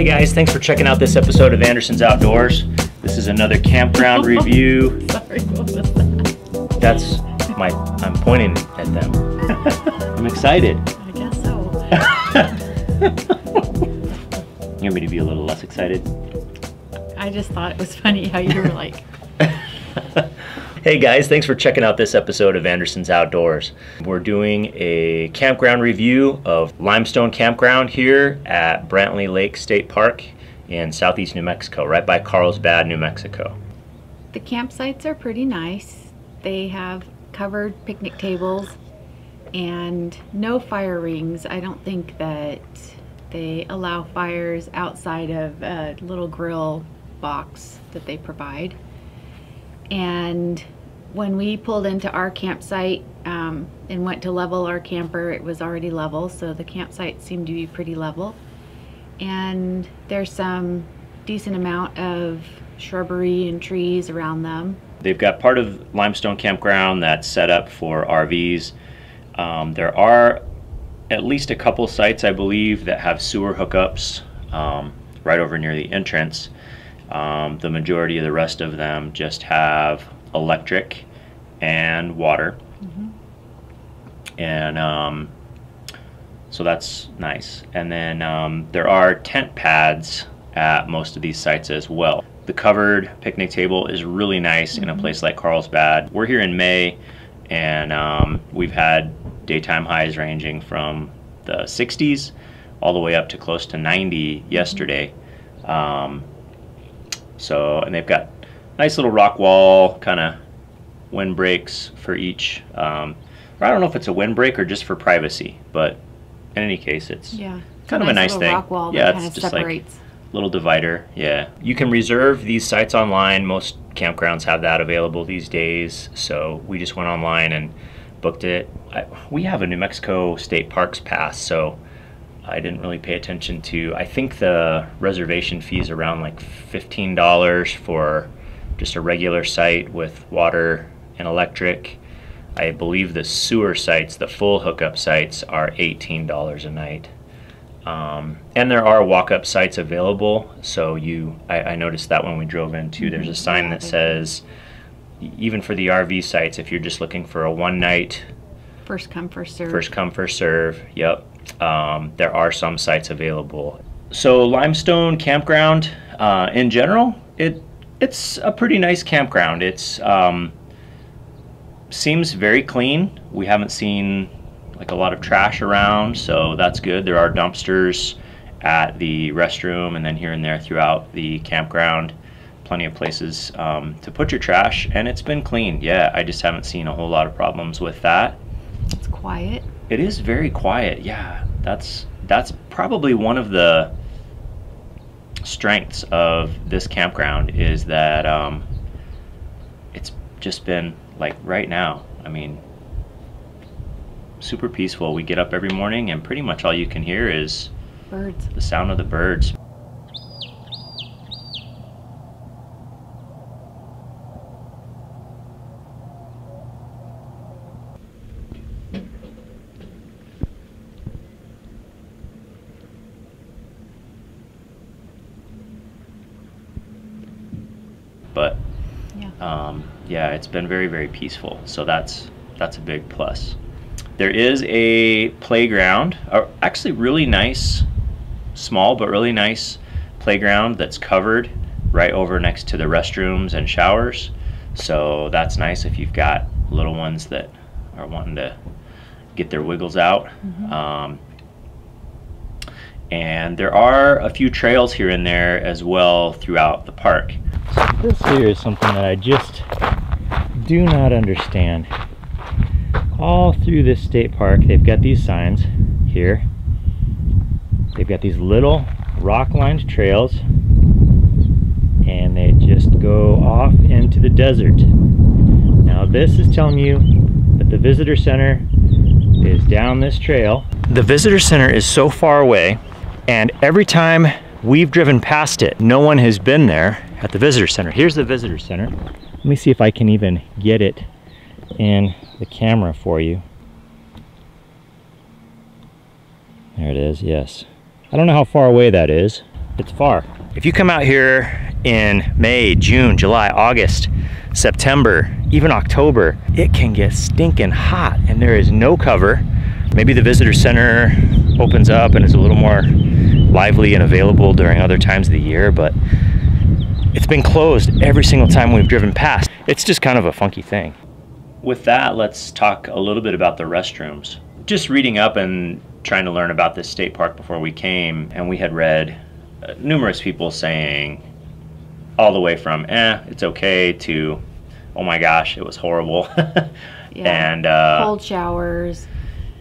Hey guys, thanks for checking out this episode of Anderson's Outdoors. This is another campground review. Sorry, what was that? That's I'm pointing at them. I'm excited. I guess so. You want me to be a little less excited? I just thought it was funny how you were like... Hey guys, thanks for checking out this episode of Anderson's Outdoors. We're doing a campground review of Limestone Campground here at Brantley Lake State Park in southeast New Mexico, right by Carlsbad, New Mexico. The campsites are pretty nice. They have covered picnic tables and no fire rings. I don't think that they allow fires outside of a little grill box that they provide. And when we pulled into our campsite and went to level our camper, it was already level, so the campsite seemed to be pretty level. And there's some decent amount of shrubbery and trees around them. They've got part of Limestone Campground that's set up for RVs. There are at least a couple sites, I believe, that have sewer hookups right over near the entrance. The majority of the rest of them just have electric and water. And so that's nice. And then there are tent pads at most of these sites as well. The covered picnic table is really nice in a place like Carlsbad. We're here in May, and we've had daytime highs ranging from the 60s all the way up to close to 90 yesterday. And they've got nice little rock wall kind of windbreaks for each. I don't know if it's a windbreak or just for privacy, but in any case, it's kind of a nice thing. Rock wall yeah, that it's kind of just separates. like a little divider. Yeah, you can reserve these sites online. Most campgrounds have that available these days. So we just went online and booked it. We have a New Mexico State Parks pass, so I didn't really pay attention to, I think the reservation fee is around like $15 for just a regular site with water and electric. I believe the sewer sites, the full hookup sites, are $18 a night. And there are walk-up sites available, so I noticed that when we drove in too. There's a sign that says, even for the RV sites, if you're just looking for a one night, First come, first serve. First come, first serve, yep. There are some sites available. So Limestone Campground, in general, it's a pretty nice campground. It's seems very clean. We haven't seen like a lot of trash around, so that's good. There are dumpsters at the restroom and then here and there throughout the campground. Plenty of places to put your trash, and it's been clean. Yeah, I just haven't seen a whole lot of problems with that. It's quiet. It is very quiet, yeah. That's probably one of the strengths of this campground, is that it's just been like right now, I mean, super peaceful. We get up every morning and pretty much all you can hear is Birds. the sound of the birds. But yeah, it's been very, very peaceful. So that's a big plus. There is a playground, actually really nice, small but really nice playground that's covered right over next to the restrooms and showers. So that's nice if you've got little ones that are wanting to get their wiggles out. And there are a few trails here and there as well throughout the park. So this here is something that I just do not understand. All through this state park, they've got these signs here. They've got these little rock-lined trails, and they just go off into the desert. Now this is telling you that the visitor center is down this trail. The visitor center is so far away, and every time we've driven past it, no one has been there at the visitor center. Here's the visitor center. Let me see if I can even get it in the camera for you. There it is, yes. I don't know how far away that is. it's far. If you come out here in May, June, July, August, September, even October, it can get stinking hot and there is no cover. Maybe the visitor center opens up and is a little more lively and available during other times of the year, but it's been closed every single time we've driven past. It's just kind of a funky thing. With that, let's talk a little bit about the restrooms. Just reading up and trying to learn about this state park before we came, and we had read numerous people saying all the way from it's okay to oh my gosh, it was horrible. Yeah. And cold showers.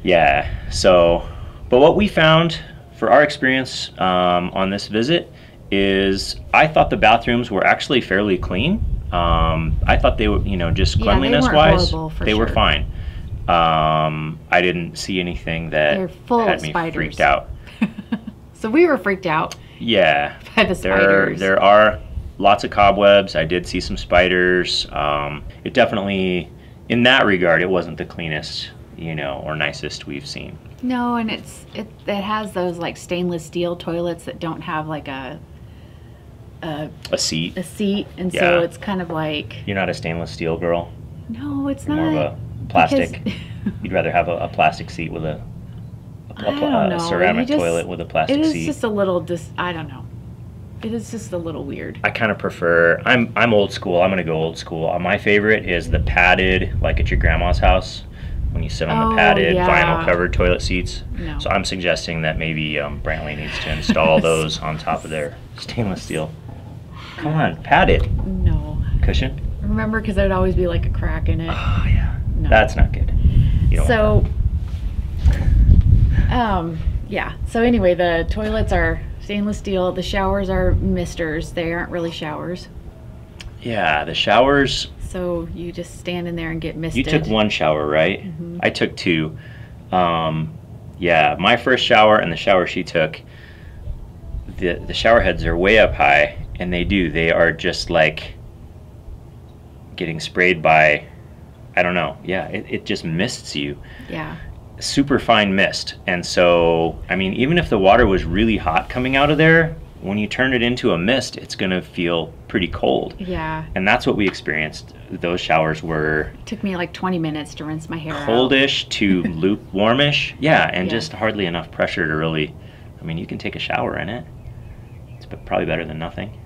Yeah, so but what we found for our experience on this visit is I thought the bathrooms were actually fairly clean. I thought they were, you know, just cleanliness wise, they were fine. I didn't see anything that had me freaked out. So we were freaked out. Yeah, by the spiders. There are lots of cobwebs. I did see some spiders. It definitely, in that regard, it wasn't the cleanest, you know, or nicest we've seen. No, and it has those like stainless steel toilets that don't have like a seat. And so it's kind of like... You're not a stainless steel girl? No, it's not. More of a plastic. You'd rather have a plastic seat with a ceramic toilet with a plastic seat. It is just a little, I don't know. It is just a little weird. I kind of prefer, I'm old school. I'm going to go old school. My favorite is the padded, like at your grandma's house, when you sit on the padded vinyl covered toilet seats. No. So I'm suggesting that maybe Brantley needs to install those on top of their stainless steel. Come on, padded. No. Cushion? Remember, because there'd always be like a crack in it. Oh, yeah. No. That's not good. You don't want that. Yeah. So anyway, the toilets are stainless steel. The showers are misters. They aren't really showers. Yeah, the showers. So you just stand in there and get misted. You took one shower, right? Mm-hmm. I took two. Yeah, my first shower and the shower she took, the shower heads are way up high, and they are just like getting sprayed by, I don't know. Yeah, it just mists you. Yeah. Super fine mist. And so, I mean, even if the water was really hot coming out of there, when you turn it into a mist, it's going to feel pretty cold. Yeah. And that's what we experienced. Those showers were... It took me like 20 minutes to rinse my hair out. Coldish to lukewarmish. Yeah, and just hardly enough pressure to really... I mean, you can take a shower in it. It's probably better than nothing.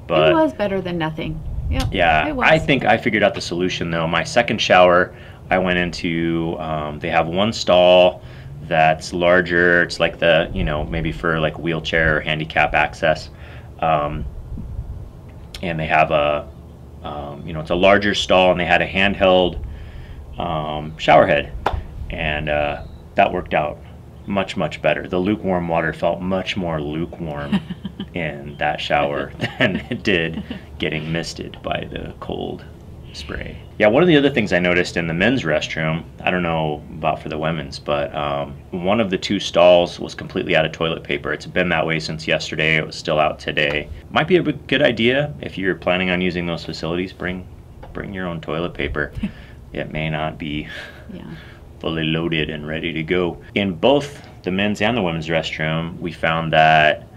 But it was better than nothing. Yep, yeah, I think I figured out the solution, though. My second shower, I went into... they have one stall that's larger. It's like the, you know, maybe for like wheelchair or handicap access. And they have a, you know, it's a larger stall, and they had a handheld shower head. And that worked out much, much better. The lukewarm water felt much more lukewarm in that shower than it did getting misted by the cold spray. Yeah, one of the other things I noticed in the men's restroom, I don't know about for the women's, but one of the two stalls was completely out of toilet paper. It's been that way since yesterday. It was still out today. Might be a good idea if you're planning on using those facilities. Bring your own toilet paper. It may not be fully loaded and ready to go. In both the men's and the women's restroom, we found that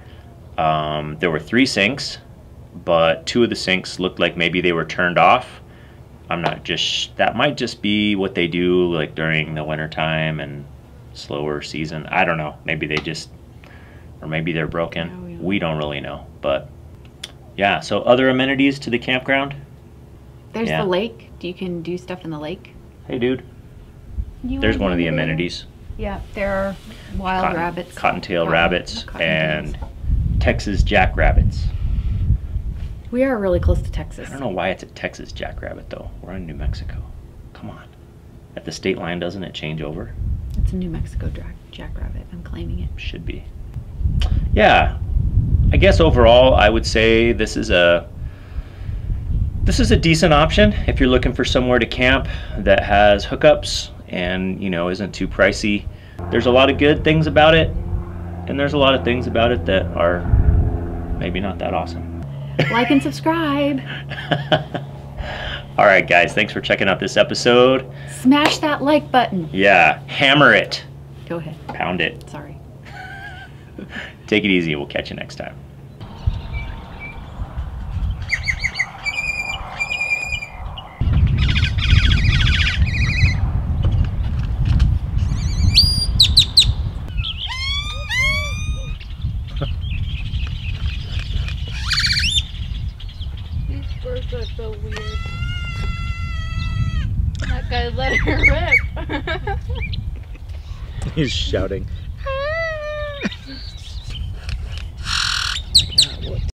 there were 3 sinks, but 2 of the sinks looked like maybe they were turned off. I'm not just, that might just be what they do like during the winter time and slower season. I don't know. Maybe they just, or maybe they're broken. Oh, yeah. We don't really know. But yeah, so other amenities to the campground? There's the lake. You can do stuff in the lake. Hey, dude. There's one of the amenities. Yeah, there are wild rabbits. Cottontail rabbits and Texas jackrabbits. We are really close to Texas. I don't know why it's a Texas jackrabbit, though. We're in New Mexico. Come on. At the state line, doesn't it change over? It's a New Mexico jackrabbit. I'm claiming it. Should be. Yeah. I guess overall, I would say this is a decent option if you're looking for somewhere to camp that has hookups and, you know, isn't too pricey. There's a lot of good things about it, and there's a lot of things about it that are maybe not that awesome. Like and subscribe. All right, guys, thanks for checking out this episode. Smash that like button. Yeah, hammer it. Go ahead. Pound it. Sorry. Take it easy. We'll catch you next time. Birds are so weird. That guy let her rip. He's shouting.